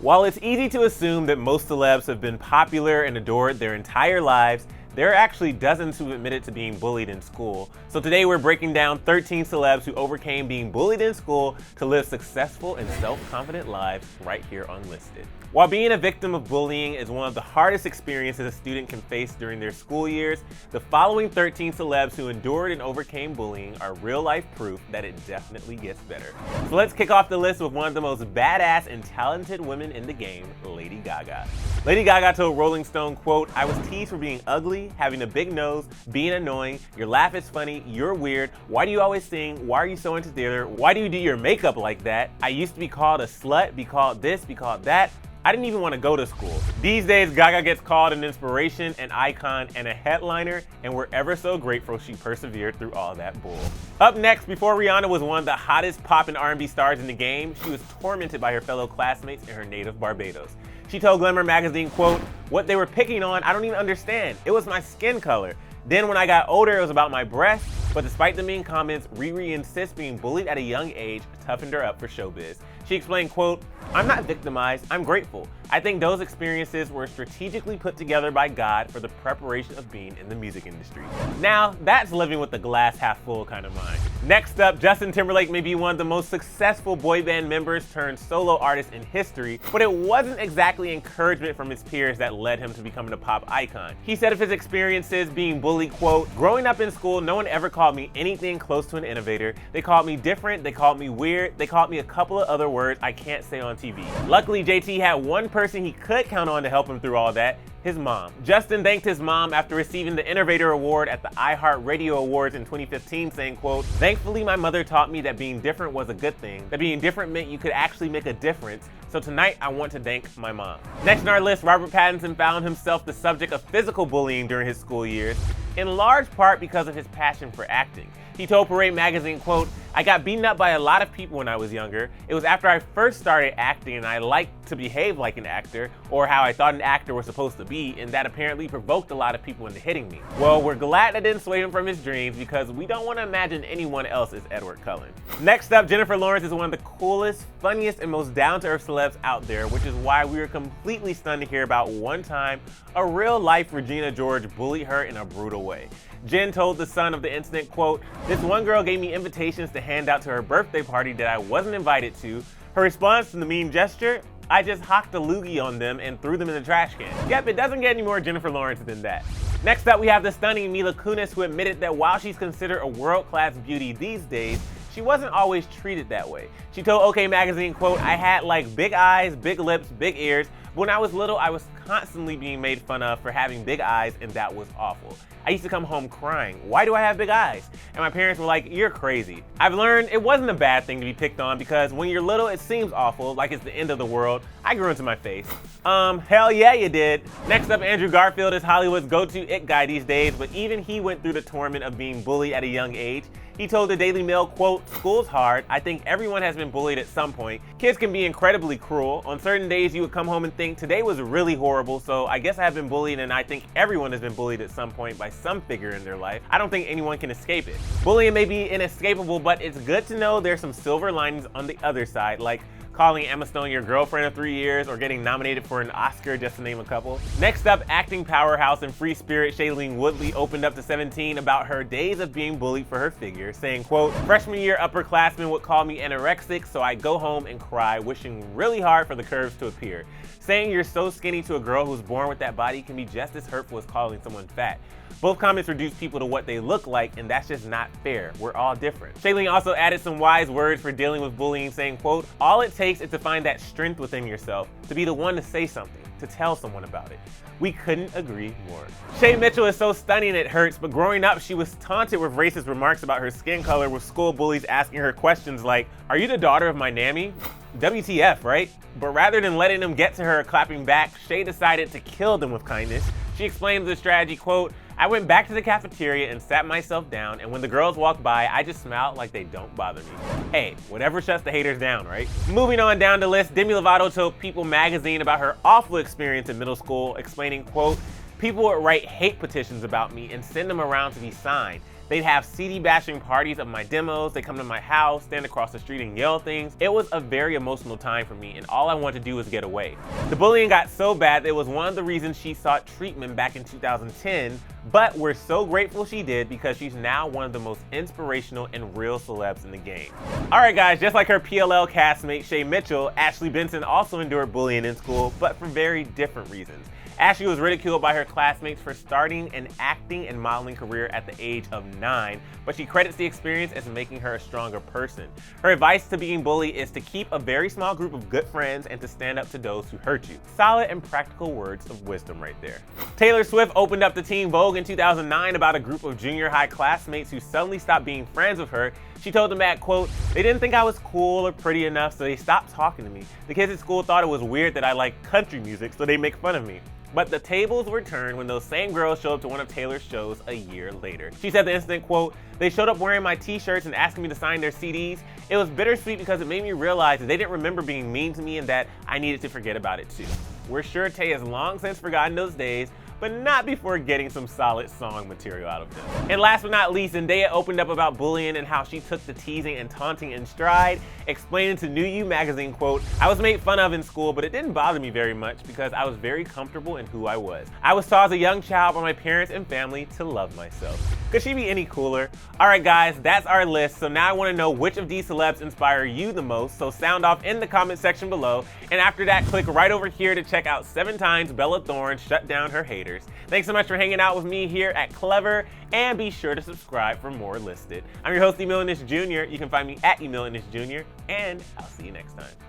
While it's easy to assume that most celebs have been popular and adored their entire lives, there are actually dozens who've admitted to being bullied in school. So today we're breaking down 13 celebs who overcame being bullied in school to live successful and self-confident lives right here on Listed. While being a victim of bullying is one of the hardest experiences a student can face during their school years, the following 13 celebs who endured and overcame bullying are real-life proof that it definitely gets better. So let's kick off the list with one of the most badass and talented women in the game, Lady Gaga. Lady Gaga told Rolling Stone, quote, "I was teased for being ugly, having a big nose, being annoying, your laugh is funny, you're weird, why do you always sing, why are you so into theater, why do you do your makeup like that? I used to be called a slut, be called this, be called that. I didn't even want to go to school." These days, Gaga gets called an inspiration, an icon, and a headliner, and we're ever so grateful she persevered through all that bull. Up next, before Rihanna was one of the hottest pop and R&B stars in the game, she was tormented by her fellow classmates in her native Barbados. She told Glamour magazine, quote, "What they were picking on, I don't even understand. It was my skin color. Then when I got older, it was about my breasts. But despite the mean comments, Riri insists being bullied at a young age toughened her up for showbiz." She explained, quote, "I'm not victimized, I'm grateful. I think those experiences were strategically put together by God for the preparation of being in the music industry." Now, that's living with the glass half full kind of mind. Next up, Justin Timberlake may be one of the most successful boy band members turned solo artists in history, but it wasn't exactly encouragement from his peers that led him to becoming a pop icon. He said of his experiences being bullied, quote, "Growing up in school, no one ever called me anything close to an innovator. They called me different, they called me weird, they called me a couple of other words I can't say on TV." Luckily, JT had one person he could count on to help him through all that: his mom. Justin thanked his mom after receiving the Innovator Award at the iHeartRadio Awards in 2015, saying, quote, "Thankfully, my mother taught me that being different was a good thing, that being different meant you could actually make a difference. So tonight, I want to thank my mom." Next on our list, Robert Pattinson found himself the subject of physical bullying during his school years, in large part because of his passion for acting. He told Parade magazine, quote, "I got beaten up by a lot of people when I was younger. It was after I first started acting and I liked to behave like an actor, or how I thought an actor was supposed to be, and that apparently provoked a lot of people into hitting me." Well, we're glad that didn't sway him from his dreams, because we don't want to imagine anyone else is Edward Cullen. Next up, Jennifer Lawrence is one of the coolest, funniest, and most down-to-earth celebs out there, which is why we were completely stunned to hear about one time a real-life Regina George bullied her in a brutal way. Jen told The Sun of the incident, quote, "This one girl gave me invitations to hand out to her birthday party that I wasn't invited to. Her response to the mean gesture? I just hocked a loogie on them and threw them in the trash can." Yep, it doesn't get any more Jennifer Lawrence than that. Next up, we have the stunning Mila Kunis, who admitted that while she's considered a world-class beauty these days, she wasn't always treated that way. She told OK magazine, quote, "I had like big eyes, big lips, big ears. But when I was little, I was constantly being made fun of for having big eyes, and that was awful. I used to come home crying. Why do I have big eyes? And my parents were like, you're crazy." I've learned it wasn't a bad thing to be picked on, because when you're little, it seems awful, like it's the end of the world. I grew into my face. Hell yeah, you did. Next up, Andrew Garfield is Hollywood's go-to it guy these days, but even he went through the torment of being bullied at a young age. He told the Daily Mail, quote, "School's hard. I think everyone has been bullied at some point. Kids can be incredibly cruel. On certain days, you would come home and think, today was really horrible, so I guess I have been bullied, and I think everyone has been bullied at some point by some figure in their life. I don't think anyone can escape it. Bullying may be inescapable, but it's good to know there's some silver linings on the other side, like calling Emma Stone your girlfriend of 3 years, or getting nominated for an Oscar, just to name a couple." Next up, acting powerhouse and free spirit Shailene Woodley opened up to 17 about her days of being bullied for her figure, saying, quote, "Freshman year upperclassmen would call me anorexic, so I go home and cry, wishing really hard for the curves to appear. Saying you're so skinny to a girl who's born with that body can be just as hurtful as calling someone fat. Both comments reduce people to what they look like, and that's just not fair. We're all different." Shailene also added some wise words for dealing with bullying, saying, quote, "All it takes is to find that strength within yourself, to be the one to say something, to tell someone about it." We couldn't agree more. Shay Mitchell is so stunning it hurts, but growing up, she was taunted with racist remarks about her skin color, with school bullies asking her questions like, "Are you the daughter of my Nammy? WTF, right?" But rather than letting them get to her or clapping back, Shay decided to kill them with kindness. She explained the strategy, quote, "I went back to the cafeteria and sat myself down, and when the girls walked by, I just smiled like they don't bother me." Hey, whatever shuts the haters down, right? Moving on down the list, Demi Lovato told People magazine about her awful experience in middle school, explaining, quote, "People would write hate petitions about me and send them around to be signed. They'd have CD bashing parties of my demos, they come to my house, stand across the street and yell things. It was a very emotional time for me, and all I wanted to do was get away. The bullying got so bad that it was one of the reasons she sought treatment back in 2010, but we're so grateful she did because she's now one of the most inspirational and real celebs in the game. Alright guys, just like her PLL castmate Shay Mitchell, Ashley Benson also endured bullying in school, but for very different reasons. Ashley was ridiculed by her classmates for starting an acting and modeling career at the age of 9, but she credits the experience as making her a stronger person. Her advice to being bullied is to keep a very small group of good friends and to stand up to those who hurt you. Solid and practical words of wisdom right there. Taylor Swift opened up to Teen Vogue in 2009 about a group of junior high classmates who suddenly stopped being friends with her. She told them that, quote, "They didn't think I was cool or pretty enough, so they stopped talking to me. The kids at school thought it was weird that I like country music, so they make fun of me." But the tables were turned when those same girls showed up to one of Taylor's shows a year later. She said the incident, quote, "They showed up wearing my t-shirts and asking me to sign their CDs. It was bittersweet because it made me realize that they didn't remember being mean to me and that I needed to forget about it too." We're sure Tay has long since forgotten those days, but not before getting some solid song material out of them. And last but not least, Zendaya opened up about bullying and how she took the teasing and taunting in stride, explaining to New You magazine, quote, "I was made fun of in school, but it didn't bother me very much because I was very comfortable in who I was. I was taught as a young child by my parents and family to love myself." Could she be any cooler? Alright guys, that's our list, so now I want to know which of these celebs inspire you the most, so sound off in the comment section below, and after that, click right over here to check out 7 times Bella Thorne shut down her haters. Thanks so much for hanging out with me here at Clevver, and be sure to subscribe for more listed. I'm your host, Emil Jr. You can find me at Emil Jr., and I'll see you next time.